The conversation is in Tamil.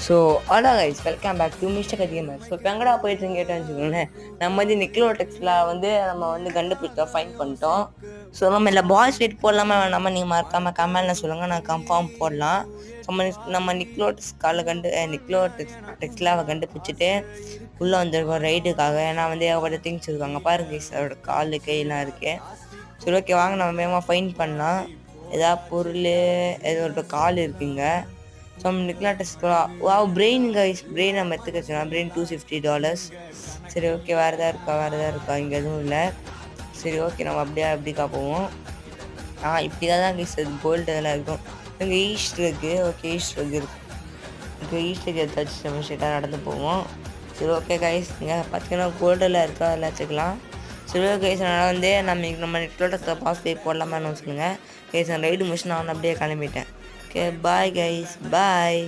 So hello guys, welcome back to Mister Kathigamar. So இப்போ எங்கடா போயிட்டுருன்னு கேட்டேன்னு வச்சுக்கோங்களேன். நம்ம வந்து நிக்லோடெக்ஸில் வந்து நம்ம வந்து கண்டுபிடிச்சோம், ஃபைன் பண்ணிட்டோம். ஸோ நம்ம இல்லை பாய்ஸ் வெயிட் போடலாமா வேணாமா நீங்கள் மறக்காமல் கமெண்ட்டில் சொல்லுங்கள், நான் கன்ஃபார்ம் போடலாம். நம்ம நிக்லோடெக்ஸ் நிக்லோடெக்ஸில் அவள் கண்டுபிடிச்சிட்டு உள்ளே வந்துருக்கோம் ரைடுக்காக. ஏன்னா வந்து அவரோட திங்ஸ் இருக்காங்க பாருங்க கைஸ், அவரோட கால் கையெல்லாம் இருக்குது. சரி ஓகே, வாங்க நம்ம வேகமாக ஃபைன் பண்ணலாம். ஏதாவது பொருள் ஏதோ கால் இருக்குங்க. ஸோ நிக்லாட்டஸ்க்கு பிரெயின் கைஸ், பிரெயின் நம்ம எடுத்துக்க வச்சுக்கலாம். பிரெயின் $250. சரி ஓகே, வேறு எதாவது இருக்கா இங்கே எதுவும் இல்லை. சரி ஓகே, நம்ம அப்படிக்கா போவோம். இப்படி தான் கைஸ் அது கோல்டு இதெல்லாம் இருக்கும். இங்கே ஈஸ்ட் இருக்குது. ஓகே ஈஸ்ட் இருக்குது. ஓகே ஈஸ்ட்டுக்கு எடுத்தாச்சு, நம்ம ஸ்ட்ரெயிட்டாக நடந்து போவோம். சரி ஓகே கைஸ், இங்கே பார்த்தீங்கன்னா கோல்டெல்லாம் இருக்கா, அதெல்லாம் வச்சுக்கலாம். சரி ஓகே கைஸ், அதனால் வந்து நம்ம நிக்லோட்டஸில் பாஸ் பே போடலாமான்னு சொல்லுங்கள் கைஸ். நான் ரைடு மிஷின் நான் அப்படியே கிளம்பிட்டேன். Okay, bye guys, bye.